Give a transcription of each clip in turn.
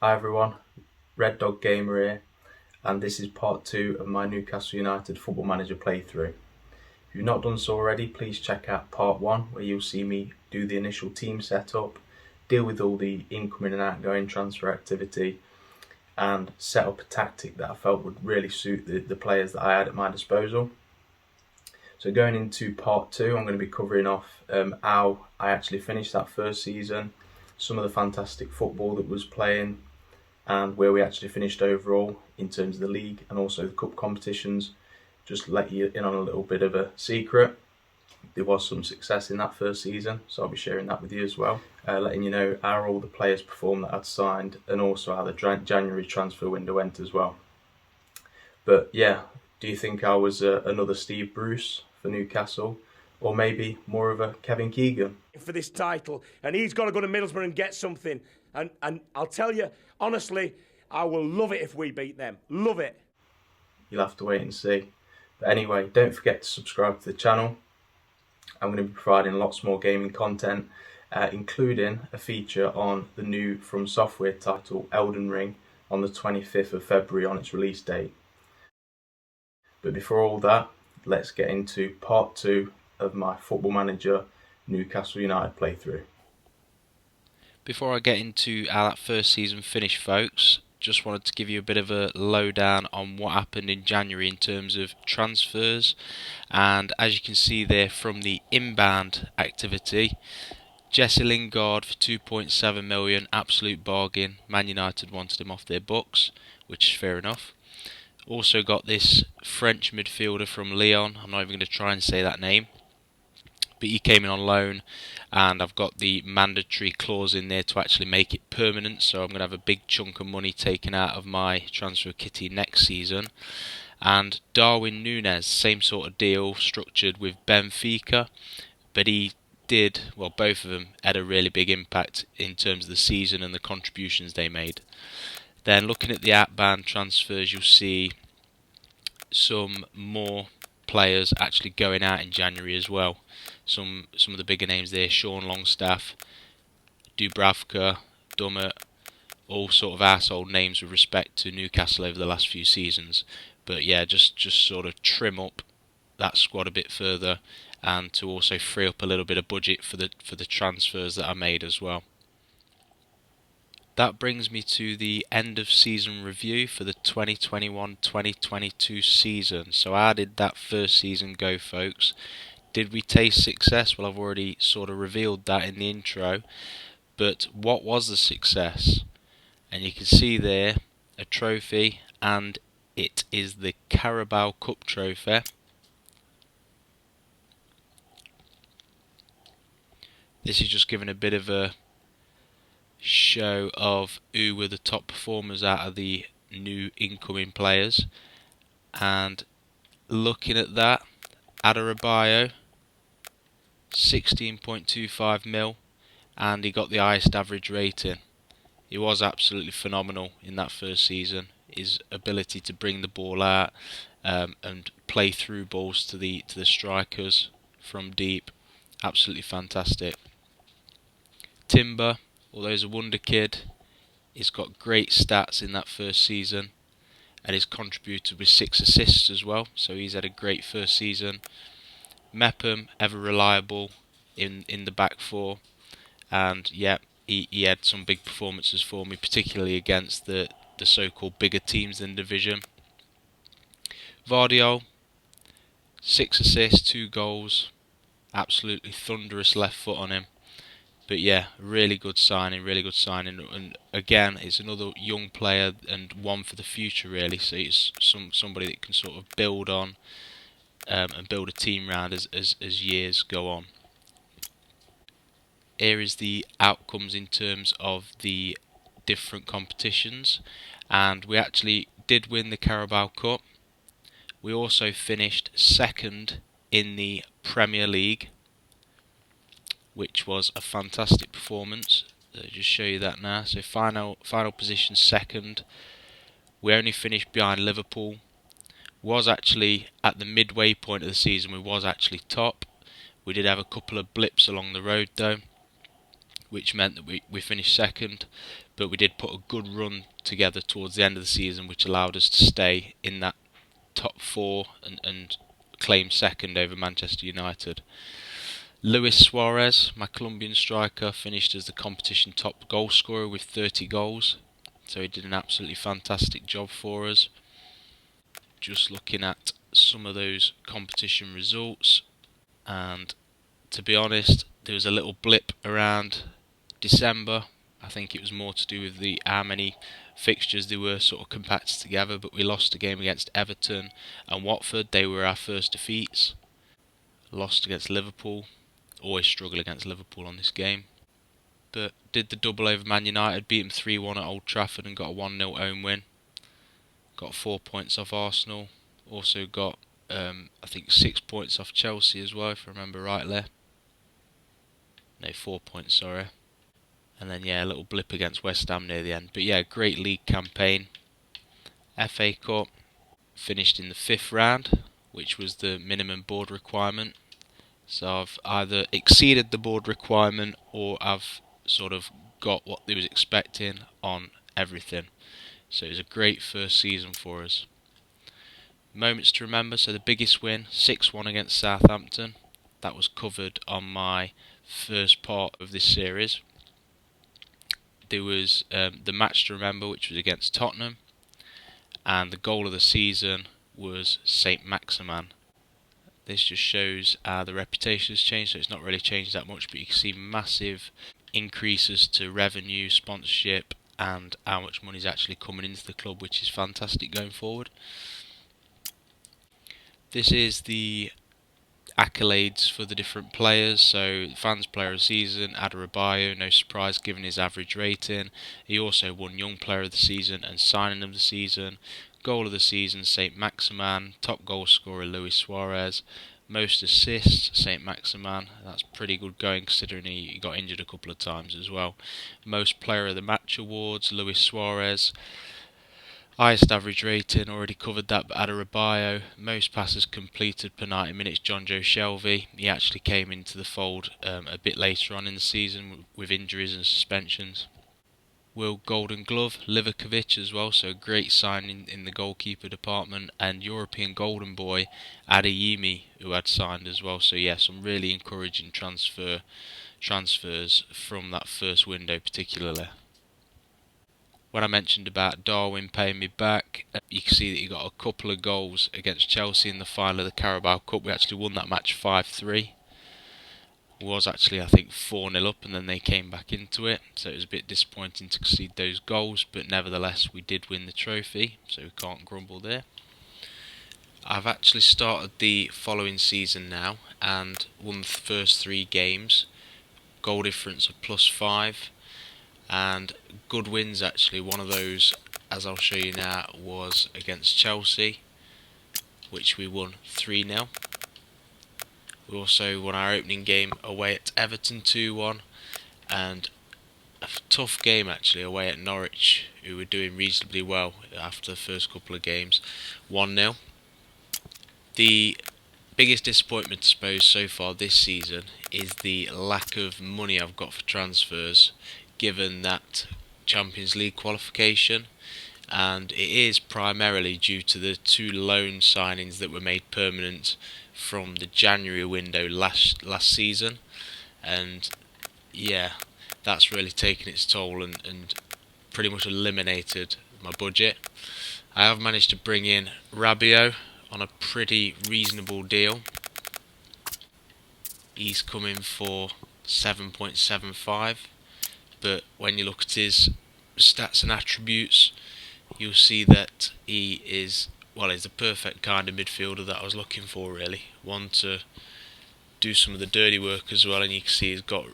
Hi everyone, Red Dog Gamer here, and this is part 2 of my Newcastle United Football Manager playthrough. If you've not done so already, please check out part 1 where you'll see me do the initial team setup, deal with all the incoming and outgoing transfer activity, and set up a tactic that I felt would really suit the players that I had at my disposal. So going into part 2, I'm going to be covering off how I actually finished that first season, some of the fantastic football that was playing, and where we actually finished overall in terms of the league and also the cup competitions. Just let you in on a little bit of a secret. There was some success in that first season, so I'll be sharing that with you as well. Letting you know how all the players performed that I'd signed and also how the January transfer window went as well. But yeah, do you think I was another Steve Bruce for Newcastle, or maybe more of a Kevin Keegan? For this title, and he's got to go to Middlesbrough and get something. And I'll tell you, honestly, I will love it if we beat them. Love it. You'll have to wait and see. But anyway, don't forget to subscribe to the channel. I'm going to be providing lots more gaming content, including a feature on the new From Software title, Elden Ring, on the 25th of February on its release date. But before all that, let's get into part 2 of my Football Manager Newcastle United playthrough. Before I get into how that first season finished, folks, just wanted to give you a bit of a lowdown on what happened in January in terms of transfers. And as you can see there from the inbound activity, Jesse Lingard for 2.7 million, absolute bargain. Man United wanted him off their books, which is fair enough. Also got this French midfielder from Lyon. I'm not even going to try and say that name, but he came in on loan, and I've got the mandatory clause in there to actually make it permanent, so I'm going to have a big chunk of money taken out of my transfer kitty next season. And Darwin Núñez, same sort of deal, structured with Benfica, but both of them had a really big impact in terms of the season and the contributions they made. Then looking at the outbound transfers, you'll see some more players actually going out in January as well. Some of the bigger names there: Sean Longstaff, Dubravka, Dummett, all sort of household names with respect to Newcastle over the last few seasons. But yeah, just sort of trim up that squad a bit further, and to also free up a little bit of budget for the transfers that I made as well. That brings me to the end of season review for the 2021-2022 season. So how did that first season go, folks? Did we taste success? Well, I've already sort of revealed that in the intro. But what was the success? And you can see there a trophy, and it is the Carabao Cup trophy. This is just giving a bit of a show of who were the top performers out of the new incoming players. And looking at that, Adarabioyo, 16.25 mil, and he got the highest average rating. He was absolutely phenomenal in that first season. His ability to bring the ball out and play through balls to the strikers from deep, absolutely fantastic. Timber, although he's a wonder kid, he's got great stats in that first season, and he's contributed with 6 assists as well, so he's had a great first season. Mepham, ever reliable in the back four, and yeah, he had some big performances for me, particularly against the so-called bigger teams in the division. Vardiol, 6 assists, 2 goals, absolutely thunderous left foot on him. But yeah, really good signing. And again, it's another young player and one for the future, really. So it's somebody that can sort of build on and build a team around as years go on. Here is the outcomes in terms of the different competitions. And we actually did win the Carabao Cup. We also finished second in the Premier League, which was a fantastic performance. I'll just show you that now. So final position second. We only finished behind Liverpool. Was actually at the midway point of the season, we was actually top. We did have a couple of blips along the road though, which meant that we finished second. but we did put a good run together towards the end of the season, which allowed us to stay in that top 4 and claim second over Manchester United. Luis Suarez, my Colombian striker, finished as the competition top goal scorer with 30 goals, so he did an absolutely fantastic job for us. Just looking at some of those competition results, and to be honest, there was a little blip around December. I think it was more to do with how many fixtures they were sort of compacted together, but we lost a game against Everton and Watford. They were our first defeats. Lost against Liverpool. Always struggle against Liverpool on this game. But did the double over Man United, beat them 3-1 at Old Trafford and got a 1-0 home win. Got 4 points off Arsenal. Also got, I think, 6 points off Chelsea as well, if I remember rightly. No, 4 points, sorry. And then, yeah, a little blip against West Ham near the end. But yeah, great league campaign. FA Cup, finished in the 5th round, which was the minimum board requirement. So I've either exceeded the board requirement or I've sort of got what they was expecting on everything. So it was a great first season for us. Moments to remember, so the biggest win, 6-1 against Southampton. That was covered on my first part of this series. There was the match to remember, which was against Tottenham, and the goal of the season was Saint Maximin. This just shows the reputation has changed, so it's not really changed that much, but you can see massive increases to revenue, sponsorship, and how much money is actually coming into the club, which is fantastic going forward. This is the accolades for the different players. So fans player of the season, Adarabioyo, no surprise given his average rating. He also won young player of the season and signing of the season. Goal of the season, Saint Maximin. Top goal scorer, Luis Suarez. Most assists, Saint Maximin. That's pretty good going considering he got injured a couple of times as well. Most player of the match awards, Luis Suarez. Highest average rating, already covered that, but Adarabioyo. Most passes completed per 90 minutes, John Joe Shelvey. He actually came into the fold a bit later on in the season with injuries and suspensions. World Golden Glove, Livakovic as well, so great signing in the goalkeeper department. And European Golden Boy, Adeyemi, who had signed as well. So yeah, some really encouraging transfers from that first window particularly. When I mentioned about Darwin paying me back, you can see that he got a couple of goals against Chelsea in the final of the Carabao Cup. We actually won that match 5-3. It was actually, I think, 4-0 up, and then they came back into it. So it was a bit disappointing to concede those goals, but nevertheless, we did win the trophy, so we can't grumble there. I've actually started the following season now, and won the first 3 games. Goal difference of +5. And good wins actually. One of those, as I'll show you now, was against Chelsea, which we won 3-0. We also won our opening game away at Everton 2-1, and a tough game actually away at Norwich, who were doing reasonably well after the first couple of games, 1-0. The biggest disappointment, I suppose, so far this season is the lack of money I've got for transfers, given that Champions League qualification, and it is primarily due to the 2 loan signings that were made permanent from the January window last season, and yeah, that's really taken its toll and pretty much eliminated my budget. I have managed to bring in Rabiot on a pretty reasonable deal. He's coming for 7.75. But when you look at his stats and attributes, you'll see that he is, well, he's the perfect kind of midfielder that I was looking for, really. One to do some of the dirty work as well, and you can see he's got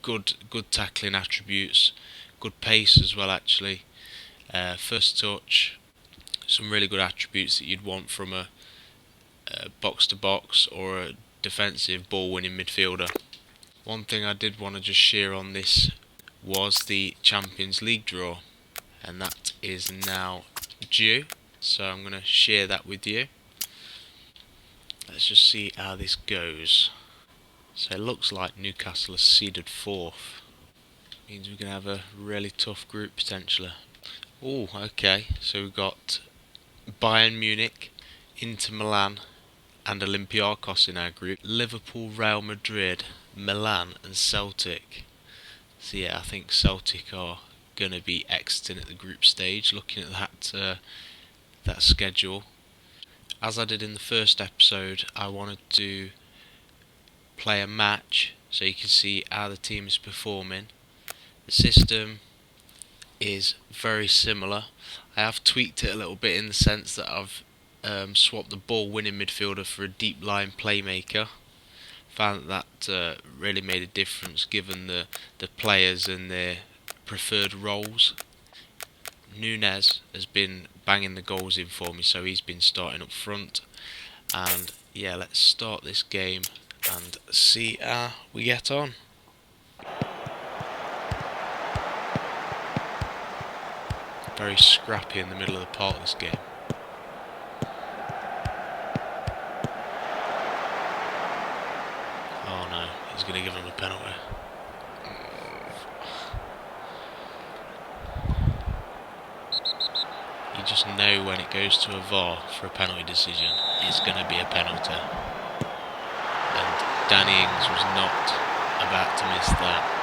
good tackling attributes, good pace as well, actually. First touch, some really good attributes that you'd want from a box-to-box or a defensive ball-winning midfielder. One thing I did want to just share on this was the Champions League draw, and that is now due, so I'm going to share that with you. Let's just see how this goes. So it looks like Newcastle is seeded 4th. Means we're going to have a really tough group potentially. Oh, okay. So we've got Bayern Munich, Inter Milan and Olympiacos in our group. Liverpool, Real Madrid, Milan and Celtic. So yeah, I think Celtic are going to be exiting at the group stage, looking at that schedule. As I did in the first episode, I wanted to play a match so you can see how the team is performing. The system is very similar. I have tweaked it a little bit in the sense that I've swapped the ball winning midfielder for a deep line playmaker. Found that really made a difference given the players and their preferred roles. Nunez has been banging the goals in for me, so he's been starting up front. And yeah, let's start this game and see how we get on. Very scrappy in the middle of the park this game. Oh no, he's going to give him a penalty. You just know when it goes to a VAR for a penalty decision, it's going to be a penalty. And Danny Ings was not about to miss that.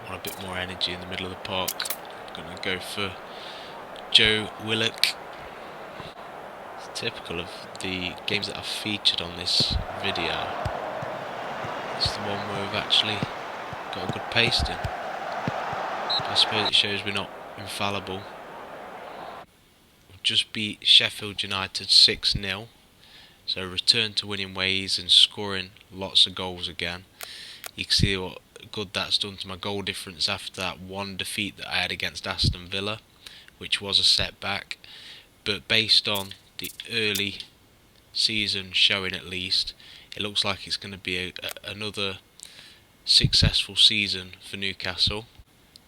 A bit more energy in the middle of the park. I'm going to go for Joe Willock. It's typical of the games that I've featured on this video. It's the one where we've actually got a good pasting. I suppose it shows we're not infallible. We've just beat Sheffield United 6-0. So return to winning ways and scoring lots of goals again. You can see what good that's done to my goal difference after that one defeat that I had against Aston Villa, which was a setback. But based on the early season showing, at least, it looks like it's going to be another successful season for Newcastle.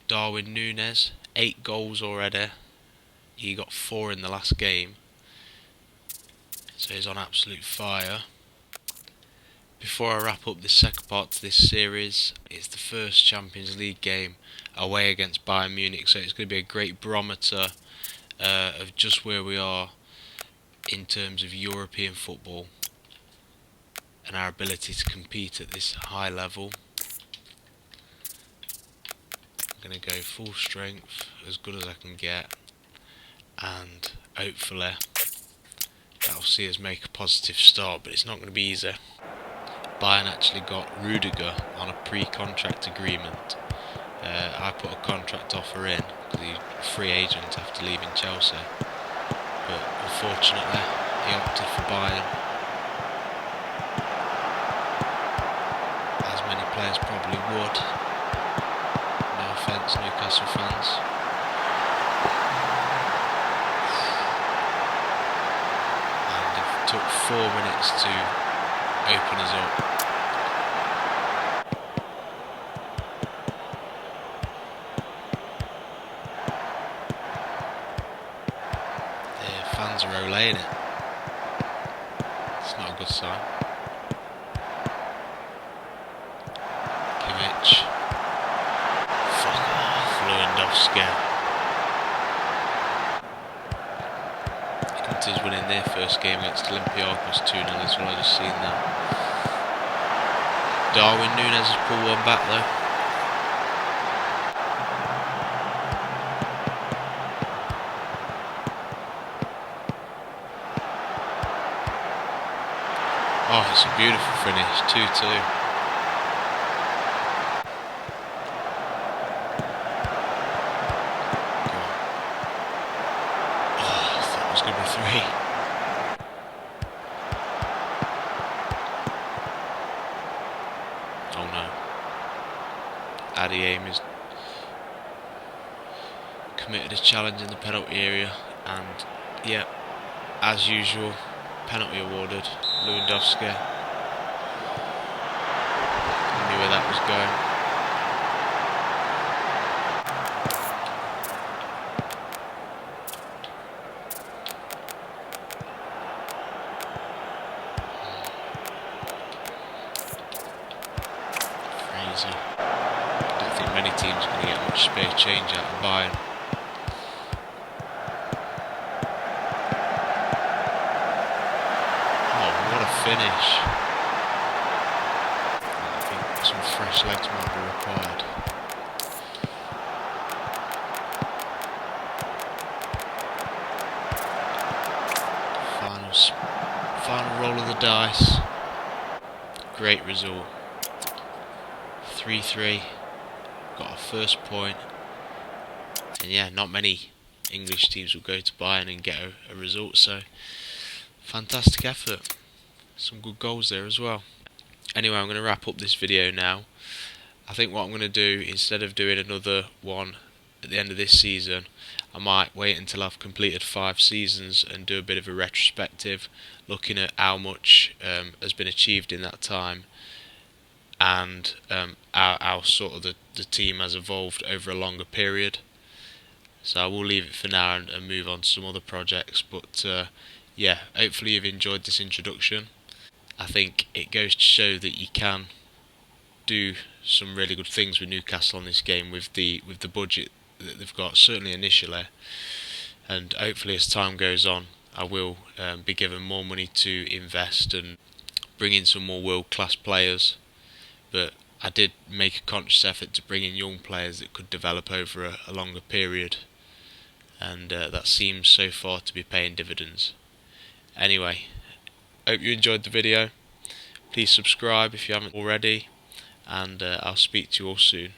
Darwin Núñez, 8 goals already. He got 4 in the last game, so he's on absolute fire. Before I wrap up this second part to this series, it's the first Champions League game away against Bayern Munich, so it's going to be a great barometer of just where we are in terms of European football and our ability to compete at this high level. I'm going to go full strength, as good as I can get, and hopefully that'll see us make a positive start, but it's not going to be easy. Bayern actually got Rudiger on a pre-contract agreement. I put a contract offer in because he's a free agent after leaving Chelsea, but unfortunately he opted for Bayern, as many players probably would. No offence, Newcastle fans. And it took 4 minutes to open us up. The fans are olaying it. It's not a good sign. Kimmich. Fuck off, Lewandowski. Inter's winning their first game against Olympiacos 2-0 as well. I just seen that. Darwin Núñez has pulled one back though. Oh, it's a beautiful finish, 2-2. Oh no. Addy Aim is committed a challenge in the penalty area, and yeah, as usual, penalty awarded. Lewandowski. I knew where that it was going. Crazy. I don't think many teams are going to get much spare change out of Bayern. Oh, what a finish. I think some fresh legs might be required. Final roll of the dice. Great result. 3-3. Got our first point. And yeah, not many English teams will go to Bayern and get a result, so fantastic effort. Some good goals there as well. Anyway, I'm going to wrap up this video now. I think what I'm going to do, instead of doing another one at the end of this season, I might wait until I've completed 5 seasons and do a bit of a retrospective, looking at how much has been achieved in that time, and how sort of the team has evolved over a longer period. So I will leave it for now and move on to some other projects, but yeah, hopefully you've enjoyed this introduction. I think it goes to show that you can do some really good things with Newcastle on this game with the budget that they've got, certainly initially, and hopefully as time goes on I will be given more money to invest and bring in some more world-class players. But I did make a conscious effort to bring in young players that could develop over a longer period, and that seems so far to be paying dividends. Anyway, hope you enjoyed the video. Please subscribe if you haven't already, and I'll speak to you all soon.